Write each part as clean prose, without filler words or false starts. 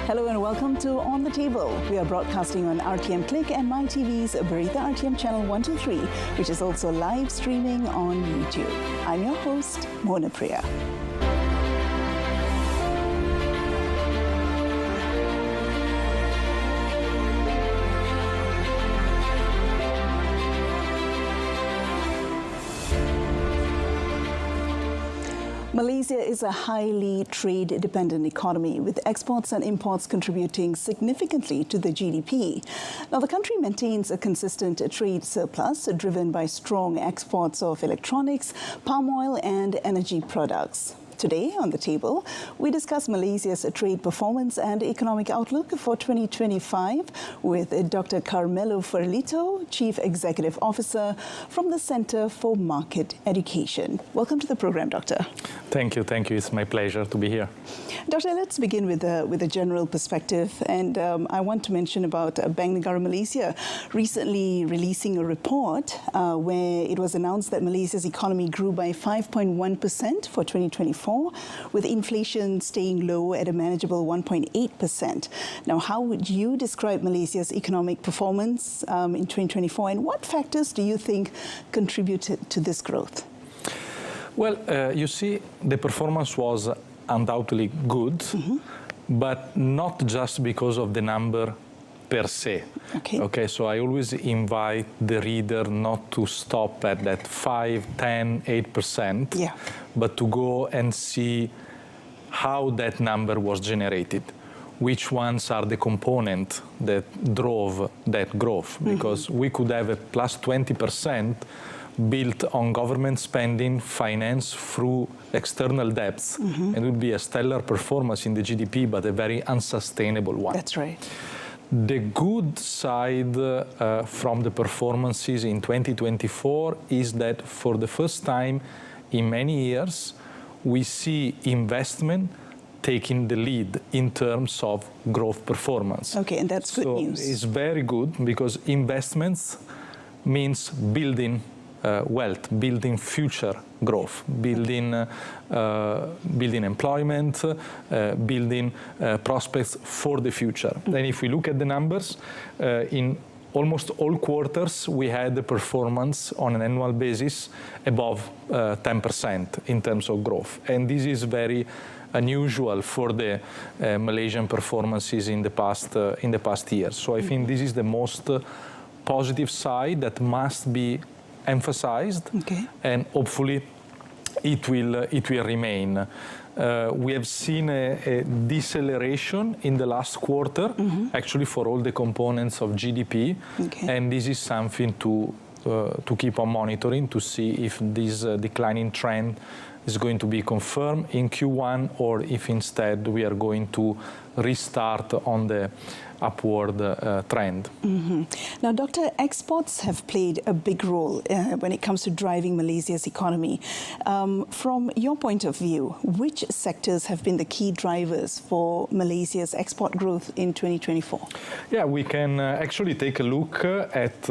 Hello and welcome to On the Table. We are broadcasting on RTM Click and MyTV's Berita RTM channel 123, which is also live streaming on YouTube. I'm your host, Mohanaapriya. Malaysia is a highly trade-dependent economy, with exports and imports contributing significantly to the GDP. Now, the country maintains a consistent trade surplus driven by strong exports of electronics, palm oil and energy products. Today, on the table, we discuss Malaysia's trade performance and economic outlook for 2025 with Dr Carmelo Ferlito, Chief Executive Officer from the Centre for Market Education. Welcome to the program, Doctor. Thank you. It's my pleasure to be here. Doctor, let's begin with a general perspective. And I want to mention about Bank Negara Malaysia recently releasing a report where it was announced that Malaysia's economy grew by 5.1% for 2024. With inflation staying low at a manageable 1.8%. Now, how would you describe Malaysia's economic performance in 2024, and what factors do you think contributed to this growth? Well, you see, the performance was undoubtedly good, but not just because of the number per se. Okay, so I always invite the reader not to stop at that 5, 10, 8%, but to go and see how that number was generated. Which ones are the components that drove that growth? Because we could have a plus 20% built on government spending, finance through external debts, and it would be a stellar performance in the GDP, but a very unsustainable one. That's right. The good side from the performances in 2024 is that for the first time in many years, we see investment taking the lead in terms of growth performance. Okay, and that's good news. So it's very good because investments means building wealth, building future growth, building employment, building prospects for the future. Then if we look at the numbers, in almost all quarters, we had the performance on an annual basis above 10% in terms of growth. And this is very unusual for the Malaysian performances in the past years. So I think this is the most positive side that must be emphasized, and hopefully it will remain. We have seen a deceleration in the last quarter, actually for all the components of GDP, and this is something to keep on monitoring to see if this declining trend is going to be confirmed in Q1 or if instead we are going to restart on the upward trend. Now, Doctor, exports have played a big role when it comes to driving Malaysia's economy. From your point of view, which sectors have been the key drivers for Malaysia's export growth in 2024? Yeah, we can actually take a look at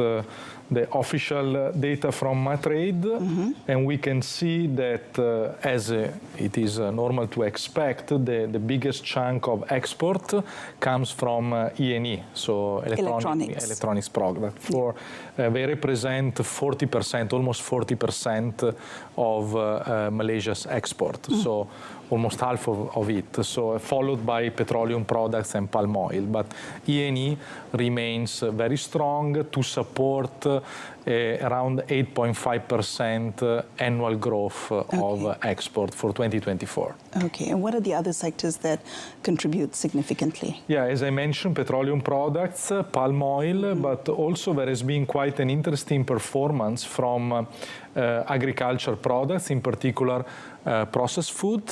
the official data from Matrade, and we can see that as it is normal to expect, the biggest chunk of export comes from E&E, so electronics product. They represent 40%, almost 40% of Malaysia's export, so almost half of it. So followed by petroleum products and palm oil, but E&E remains very strong to support around 8.5% annual growth of export for 2024. Okay, and what are the other sectors that contribute significantly? Yeah, as I mentioned, petroleum products, palm oil, but also there has been quite an interesting performance from agriculture products, in particular processed food,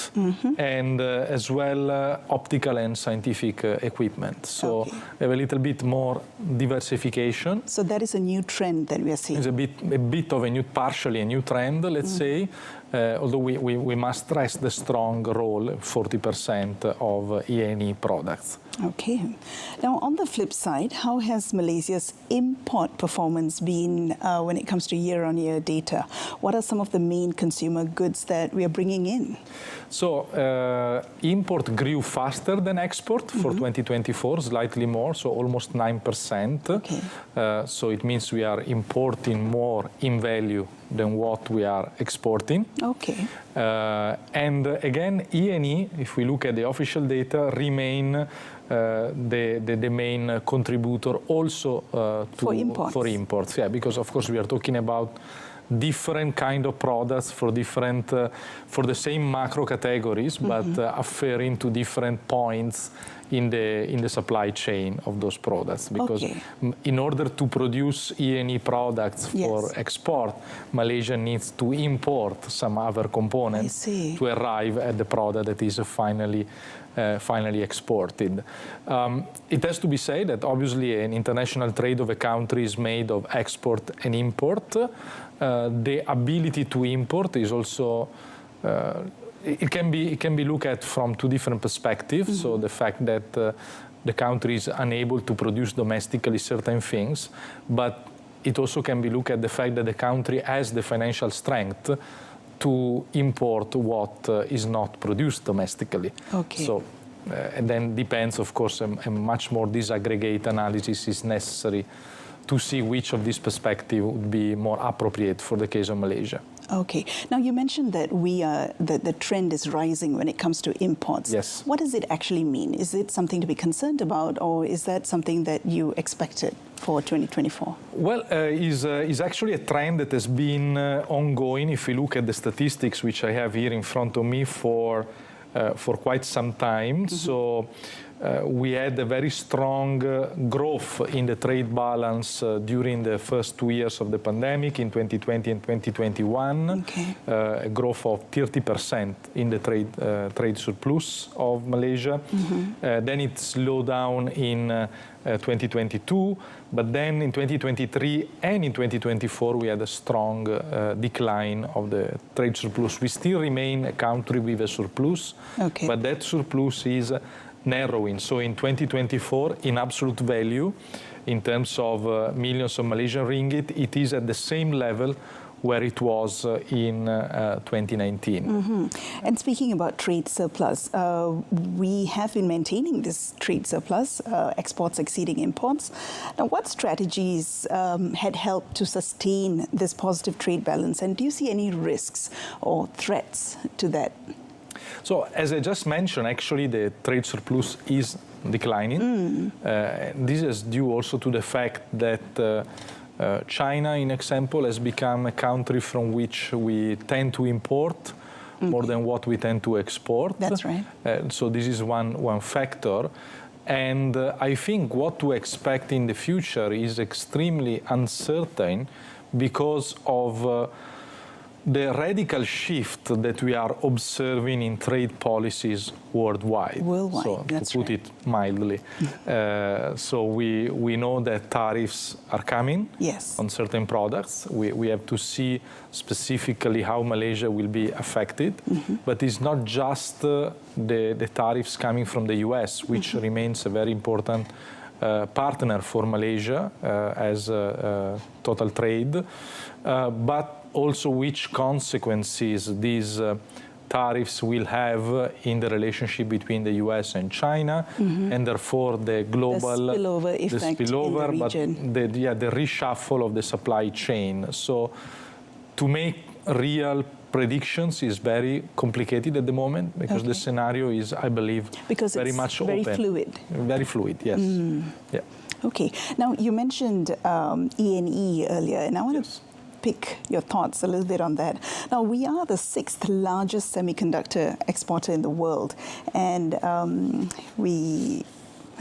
and as well optical and scientific equipment. So we have a little bit more diversification. So that is a new trend that we are seeing. It's a bit of a new, partially a new trend, let's say, although we must stress the strong role, 40% of E&E products. Okay. Now, on the flip side, how has Malaysia's import performance been when it comes to year-on-year data? What are some of the main consumer goods that we are bringing in? So, import grew faster than export for 2024, slightly more, so almost 9%. Okay. So it means we are importing more in value than what we are exporting. Okay. And again, E&E, if we look at the official data, remain the main contributor also for imports. Yeah, because of course we are talking about different kind of products for different for the same macro categories, but referring to different points in the supply chain of those products. Because in order to produce E&E products for export, Malaysia needs to import some other components to arrive at the product that is finally exported. It has to be said that obviously an international trade of a country is made of export and import. The ability to import is also it can be looked at from two different perspectives. So the fact that the country is unable to produce domestically certain things, but it also can be looked at the fact that the country has the financial strength to import what is not produced domestically. Okay. So, and then depends, of course, a much more disaggregate analysis is necessary to see which of these perspectives would be more appropriate for the case of Malaysia. Okay. Now, you mentioned that the trend is rising when it comes to imports. Yes. What does it actually mean? Is it something to be concerned about, or is that something that you expected for 2024? Well, is actually a trend that has been ongoing. If we look at the statistics, which I have here in front of me for quite some time. So we had a very strong growth in the trade balance during the first 2 years of the pandemic in 2020 and 2021. Okay. A growth of 30% in the trade surplus of Malaysia. Then it slowed down in 2022, but then in 2023 and in 2024 we had a strong decline of the trade surplus. We still remain a country with a surplus, but that surplus is narrowing. So in 2024, in absolute value, in terms of millions of Malaysian ringgit, it is at the same level where it was in 2019. And speaking about trade surplus, we have been maintaining this trade surplus, exports exceeding imports. Now, what strategies had helped to sustain this positive trade balance, and do you see any risks or threats to that? So, as I just mentioned, actually the trade surplus is declining. This is due also to the fact that China, in example, has become a country from which we tend to import more than what we tend to export. That's right. So this is one factor. And I think what to expect in the future is extremely uncertain because of the radical shift that we are observing in trade policies worldwide. So, to put it mildly. So we know that tariffs are coming on certain products. We have to see specifically how Malaysia will be affected. But it's not just the tariffs coming from the US, which remains a very important partner for Malaysia as total trade, but also which consequences these tariffs will have in the relationship between the US and China, and therefore the global spillover effect in the region. But the reshuffle of the supply chain. So to make real predictions is very complicated at the moment because the scenario is, I believe, very much open. Very fluid. Very fluid, yes. Yeah. Okay. Now, you mentioned E&E earlier, and I want to pick your thoughts a little bit on that. Now, we are the 6th largest semiconductor exporter in the world, and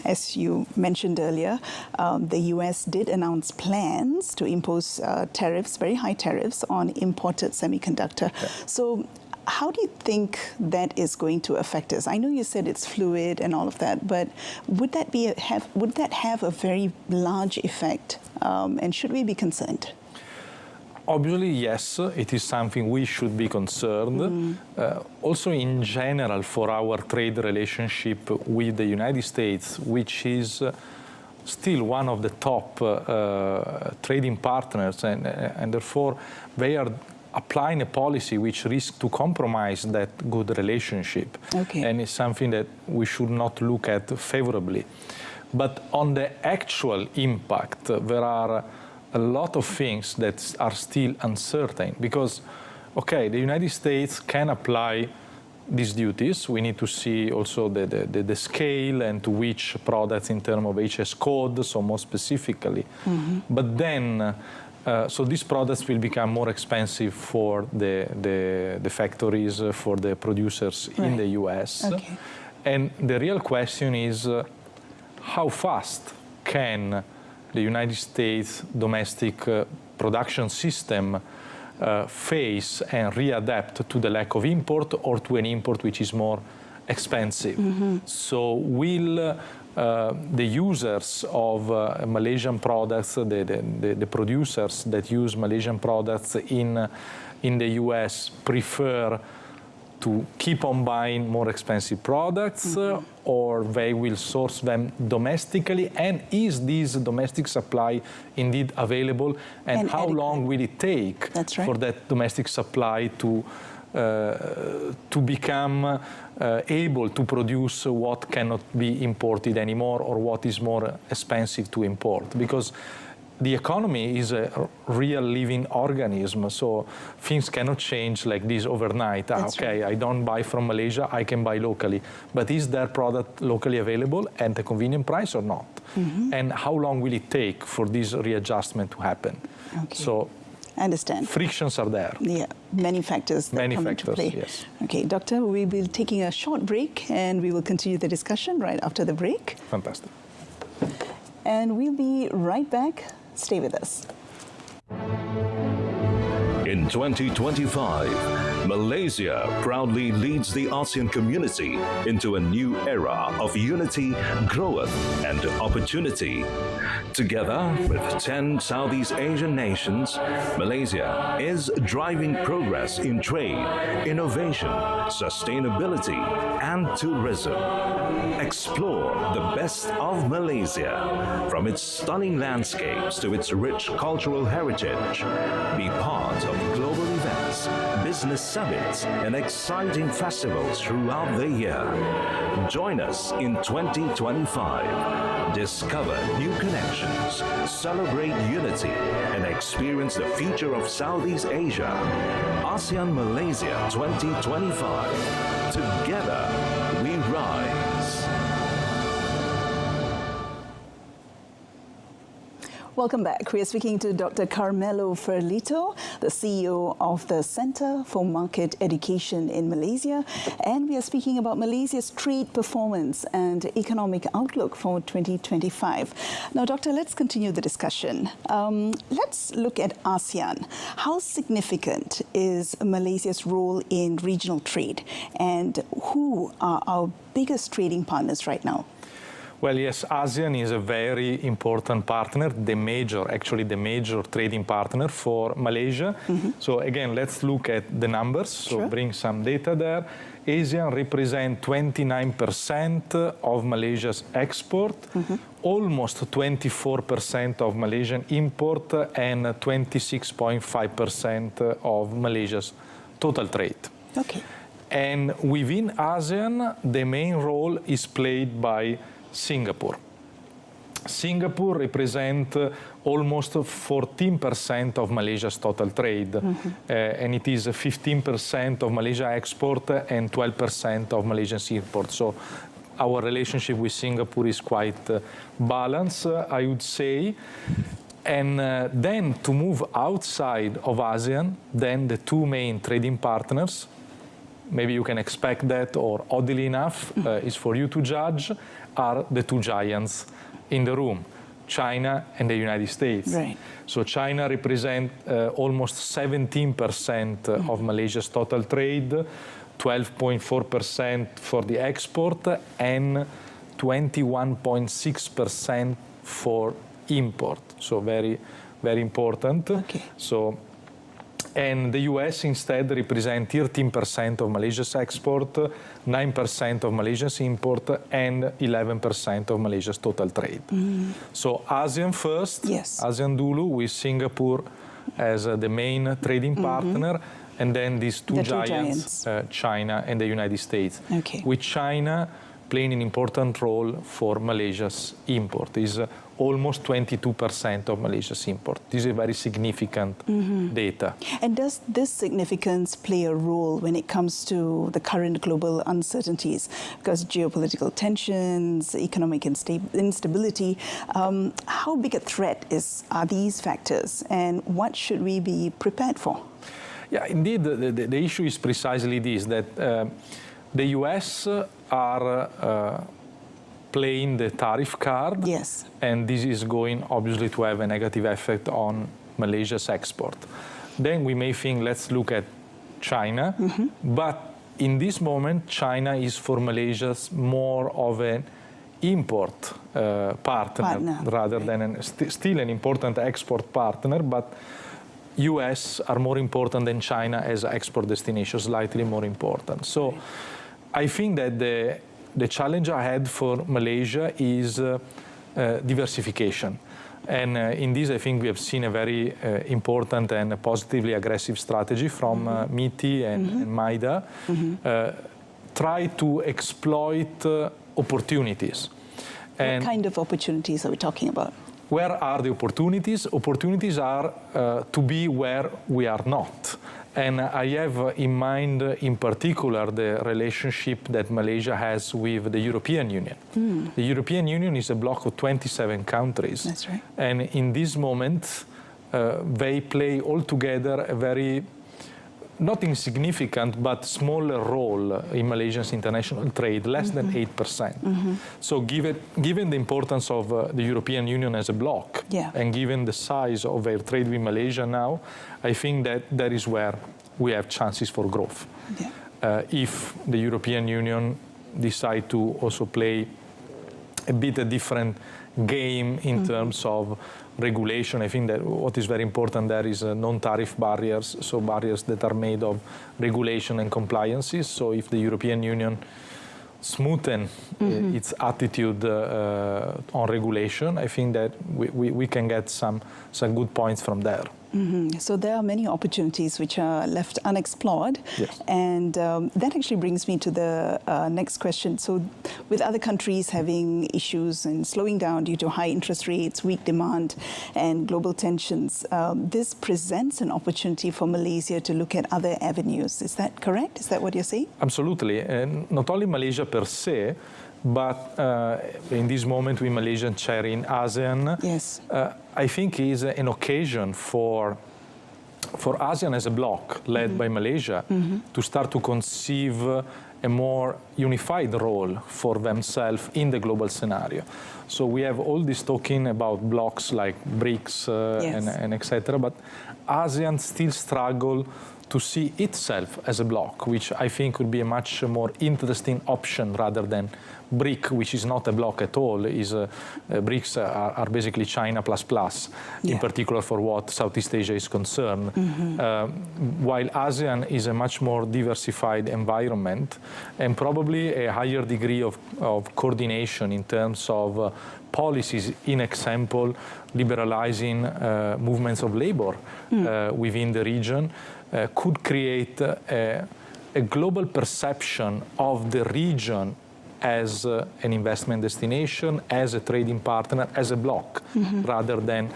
as you mentioned earlier, the US did announce plans to impose tariffs, very high tariffs, on imported semiconductor. So how do you think that is going to affect us? I know you said it's fluid and all of that, but would that have a very large effect, and should we be concerned? Obviously, yes, it is something we should be concerned. Also, in general, for our trade relationship with the United States, which is still one of the top trading partners, and therefore they are applying a policy which risks to compromise that good relationship. Okay. And it's something that we should not look at favorably. But on the actual impact, there are a lot of things that are still uncertain because, okay, the United States can apply these duties. We need to see also the scale and to which products in terms of HS code, so more specifically. But then, so these products will become more expensive for the factories, for the producers in the US. Okay. And the real question is, how fast can the United States domestic production system face and readapt to the lack of import or to an import which is more expensive? So will the users of Malaysian products, the producers that use Malaysian products in the US prefer to keep on buying more expensive products, or they will source them domestically? And is this domestic supply indeed available? And how long will it take for that domestic supply to become able to produce what cannot be imported anymore, or what is more expensive to import? Because the economy is a real living organism, so things cannot change like this overnight. Okay, I don't buy from Malaysia, I can buy locally. But is their product locally available at a convenient price or not? And how long will it take for this readjustment to happen? Okay. So, I understand. Frictions are there. Yeah, many factors that come into play. Yes. Okay, Doctor, we will be taking a short break and we will continue the discussion right after the break. Fantastic. And we'll be right back. Stay with us. In 2025, Malaysia proudly leads the ASEAN community into a new era of unity, growth, and opportunity. Together with 10 Southeast Asian nations, Malaysia is driving progress in trade, innovation, sustainability, and tourism. Explore the best of Malaysia, from its stunning landscapes to its rich cultural heritage. Be part of global events, business summits, and exciting festivals throughout the year. Join us in 2025. Discover new connections, celebrate unity, and experience the future of Southeast Asia. ASEAN Malaysia 2025. Together, we rise. Welcome back. We are speaking to Dr. Carmelo Ferlito, the CEO of the Center for Market Education in Malaysia. And we are speaking about Malaysia's trade performance and economic outlook for 2025. Now, Doctor, let's continue the discussion. Let's look at ASEAN. How significant is Malaysia's role in regional trade? And who are our biggest trading partners right now? Well, yes, ASEAN is a very important partner, the major trading partner for Malaysia. So again, let's look at the numbers, so bring some data there. ASEAN represents 29% of Malaysia's export, almost 24% of Malaysian import, and 26.5% of Malaysia's total trade. Okay. And within ASEAN, the main role is played by Singapore. Singapore represents almost 14% of Malaysia's total trade, and it is 15% of Malaysia export and 12% of Malaysia's import. So our relationship with Singapore is quite balanced, I would say. And then to move outside of ASEAN, then the two main trading partners, maybe you can expect that, or oddly enough, is for you to judge, are the two giants in the room, China and the United States. Right. So China represents almost 17% of Malaysia's total trade, 12.4% for the export, and 21.6% for import. So very, very important. Okay. So And the US instead represents 13% of Malaysia's export, 9% of Malaysia's import, and 11% of Malaysia's total trade. So ASEAN first, Yes. ASEAN Dulu, with Singapore as the main trading partner, and then these two giants, China and the United States. Okay. With China playing an important role for Malaysia's import. Is almost 22% of Malaysia's import. This is a very significant data. And does this significance play a role when it comes to the current global uncertainties? Because geopolitical tensions, economic instability, how big a threat are these factors, and what should we be prepared for? Yeah, indeed, the issue is precisely this, that the US are playing the tariff card, yes, and this is going obviously to have a negative effect on Malaysia's export. Then we may think, let's look at China, but in this moment, China is for Malaysia's more of an import partner rather than still an important export partner, but US are more important than China as an export destination, slightly more important. So I think that the challenge ahead for Malaysia is diversification. And in this, I think we have seen a very important and positively aggressive strategy from MITI and MIDA. Try to exploit opportunities. What kind of opportunities are we talking about? Where are the opportunities? Opportunities are to be where we are not. And I have in mind, in particular, the relationship that Malaysia has with the European Union. The European Union is a bloc of 27 countries. That's right. And in this moment, they play altogether a very, not insignificant, but smaller role in Malaysia's international trade, less than 8%. So given the importance of the European Union as a bloc, and given the size of their trade with Malaysia now, I think that is where we have chances for growth. If the European Union decide to also play a bit a different game in terms of regulation, I think that what is very important there is non-tariff barriers, so barriers that are made of regulation and compliances. So if the European Union smoothen its attitude on regulation, I think that we can get some good points from there. So there are many opportunities which are left unexplored. Yes. And that actually brings me to the next question. So with other countries having issues and slowing down due to high interest rates, weak demand, and global tensions, this presents an opportunity for Malaysia to look at other avenues. Is that correct? Is that what you're saying? Absolutely. And not only Malaysia per se, but in this moment with Malaysian chair in ASEAN, yes, I think is an occasion for ASEAN as a bloc led by Malaysia to start to conceive a more unified role for themselves in the global scenario. So we have all this talking about blocs like BRICS and etc., but ASEAN still struggle to see itself as a bloc, which I think would be a much more interesting option rather than BRIC, which is not a bloc at all. BRICS are basically China plus, in particular for what Southeast Asia is concerned. While ASEAN is a much more diversified environment and probably a higher degree of coordination in terms of policies, in example, liberalizing movements of labor within the region, could create a global perception of the region as an investment destination, as a trading partner, as a bloc, rather than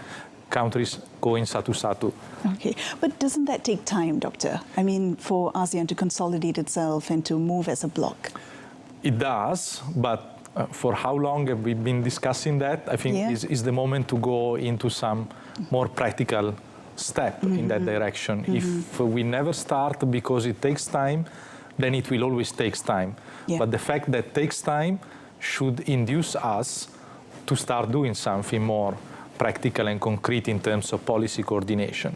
countries going satu-satu. Okay, but doesn't that take time, Doctor? I mean, for ASEAN to consolidate itself and to move as a bloc? It does, but for how long have we been discussing that? I think is the moment to go into some more practical step in that direction. If we never start because it takes time, then it will always take time. But the fact that it takes time should induce us to start doing something more practical and concrete in terms of policy coordination.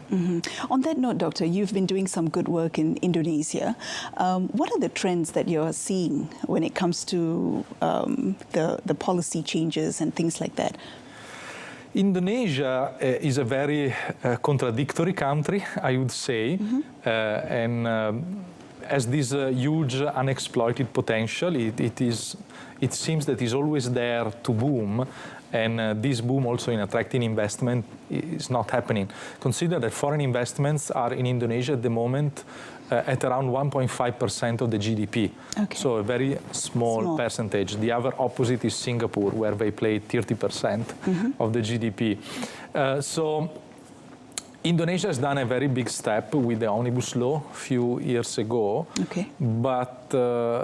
On that note, Doctor, you've been doing some good work in Indonesia. What are the trends that you're seeing when it comes to the policy changes and things like that? Indonesia is a very contradictory country, I would say, and has this huge unexploited potential. It seems that it's always there to boom, and this boom also in attracting investment is not happening. Consider that foreign investments are in Indonesia at the moment at around 1.5% of the GDP. Okay. So a very small percentage. The other opposite is Singapore, where they play 30% of the GDP. So Indonesia has done a very big step with the Omnibus Law a few years ago, but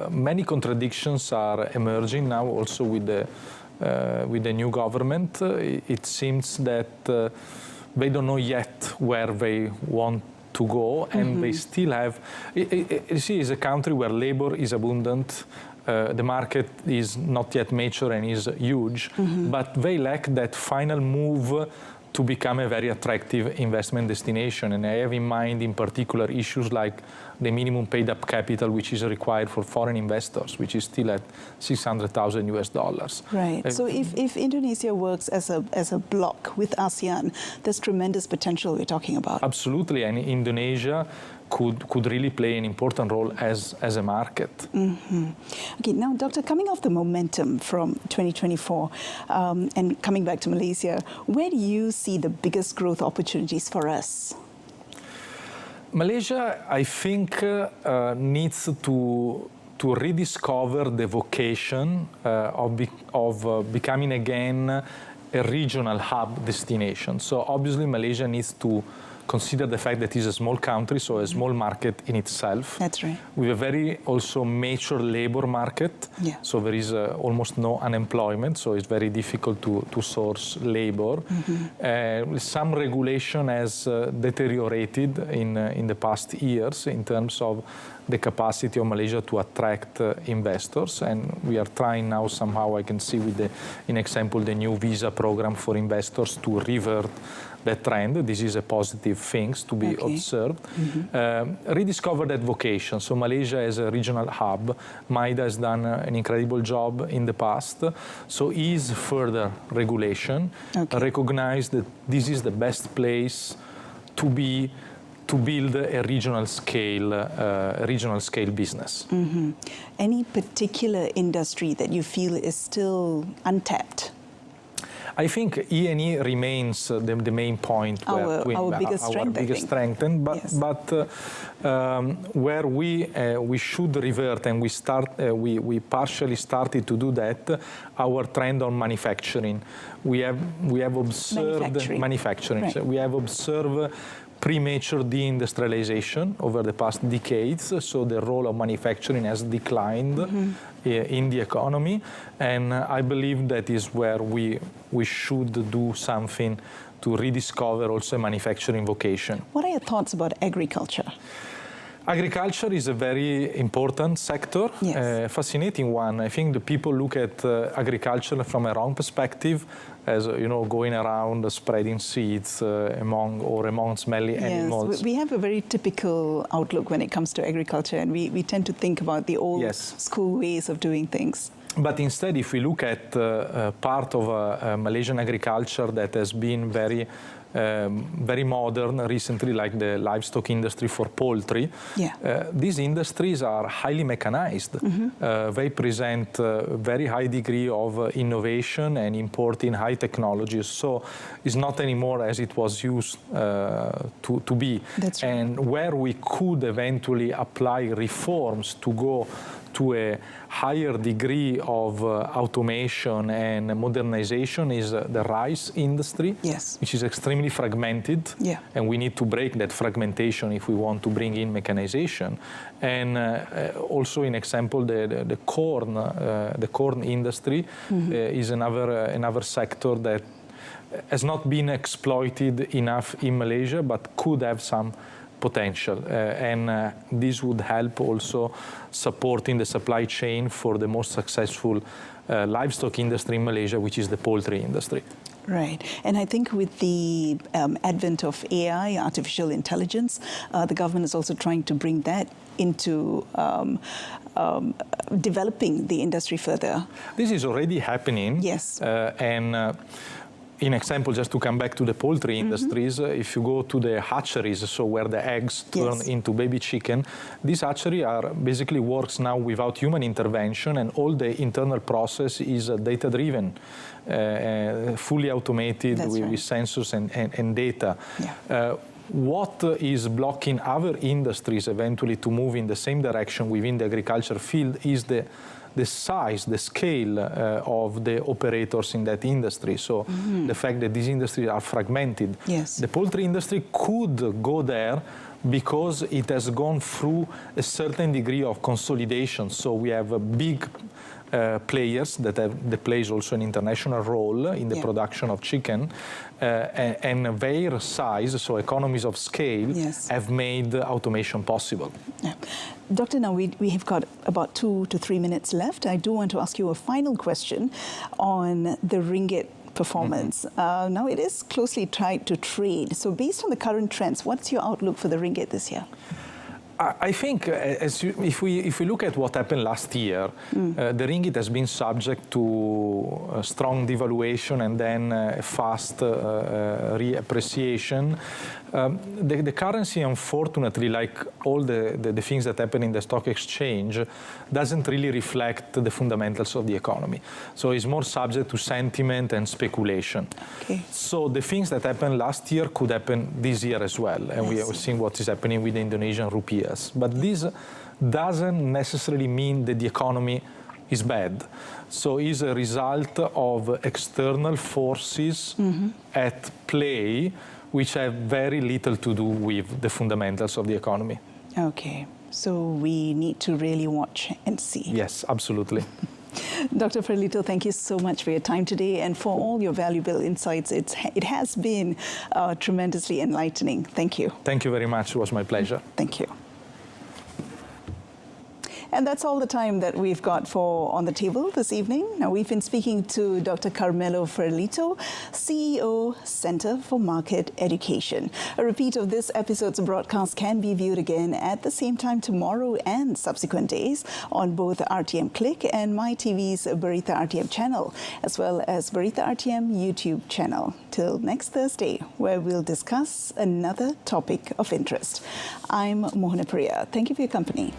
many contradictions are emerging now also with the new government. It seems that they don't know yet where they want to go, and they still have, you see, it's a country where labor is abundant, the market is not yet mature and is huge, but they lack that final move to become a very attractive investment destination. And I have in mind in particular issues like the minimum paid up capital, which is required for foreign investors, which is still at $600,000. Right. So if Indonesia works as a bloc with ASEAN, there's tremendous potential we're talking about. Absolutely, and Indonesia could really play an important role as a market. Okay, now, Doctor, coming off the momentum from 2024 and coming back to Malaysia, where do you see the biggest growth opportunities for us? Malaysia, I think, needs to rediscover the vocation of becoming again a regional hub destination. So obviously Malaysia needs to consider the fact that it's a small country, so a small market in itself. That's right. With a very also mature labor market, so there is almost no unemployment, so it's very difficult to source labor. Some regulation has deteriorated in the past years in terms of the capacity of Malaysia to attract investors, and we are trying now somehow, I can see with in example, the new visa program for investors to revert that trend. This is a positive thing to be observed. Rediscover that vocation. So Malaysia as a regional hub, MIDA has done an incredible job in the past. So ease further regulation, recognize that this is the best place to build a regional scale business. Any particular industry that you feel is still untapped? I think E&E remains the main point our biggest strength, but where we should revert, and we partially started to do that, our trend on manufacturing. We have observed manufacturing. Right. So we have observed premature deindustrialization over the past decades, so the role of manufacturing has declined in the economy, and I believe that is where we should do something to rediscover also a manufacturing vocation. What are your thoughts about agriculture? Agriculture is a very important sector, fascinating one. I think the people look at agriculture from a wrong perspective, as going around spreading seeds among smelly animals. We have a very typical outlook when it comes to agriculture, and we tend to think about the old school ways of doing things. But instead, if we look at part of Malaysian agriculture that has been very modern recently, like the livestock industry for poultry. These industries are highly mechanized. They present a very high degree of innovation and importing high technologies. So it's not anymore as it was used to be. That's right. And where we could eventually apply reforms to go to a higher degree of automation and modernization is the rice industry, which is extremely fragmented, and we need to break that fragmentation if we want to bring in mechanization. And also, in example, the corn industry is another sector that has not been exploited enough in Malaysia, but could have some potential, and this would help also supporting the supply chain for the most successful livestock industry in Malaysia, which is the poultry industry. Right. And I think with the advent of AI, artificial intelligence, the government is also trying to bring that into developing the industry further. This is already happening. Yes. And in example, just to come back to the poultry industries, if you go to the hatcheries, so where the eggs turn into baby chicken, these hatchery are basically works now without human intervention, and all the internal process is data-driven, fully automated with sensors and data. What is blocking other industries eventually to move in the same direction within the agriculture field is the size, the scale of the operators in that industry. So the fact that these industries are fragmented. The poultry industry could go there because it has gone through a certain degree of consolidation. So we have big players that plays also an international role in the production of chicken, and their size, so economies of scale, have made automation possible. Doctor, now we have got about 2 to 3 minutes left. I do want to ask you a final question on the ringgit performance. Now it is closely tied to trade. So based on the current trends, what's your outlook for the ringgit this year? I think if we look at what happened last year, the ringgit has been subject to a strong devaluation and then a fast reappreciation. The currency, unfortunately, like all the things that happen in the stock exchange, doesn't really reflect the fundamentals of the economy. So it's more subject to sentiment and speculation. So the things that happened last year could happen this year as well. And we have seen what is happening with the Indonesian rupiahs. But this doesn't necessarily mean that the economy is bad. So it's a result of external forces at play which have very little to do with the fundamentals of the economy. Okay, so we need to really watch and see. Yes, absolutely. Dr. Ferlito, thank you so much for your time today and for all your valuable insights. It has been tremendously enlightening. Thank you. Thank you very much. It was my pleasure. Thank you. And that's all the time that we've got for On the Table this evening. Now, we've been speaking to Dr. Carmelo Ferlito, CEO, Center for Market Education. A repeat of this episode's broadcast can be viewed again at the same time tomorrow and subsequent days on both RTM Click and MyTV's Berita RTM channel, as well as Berita RTM YouTube channel. Till next Thursday, where we'll discuss another topic of interest. I'm Mohanaapriya. Thank you for your company.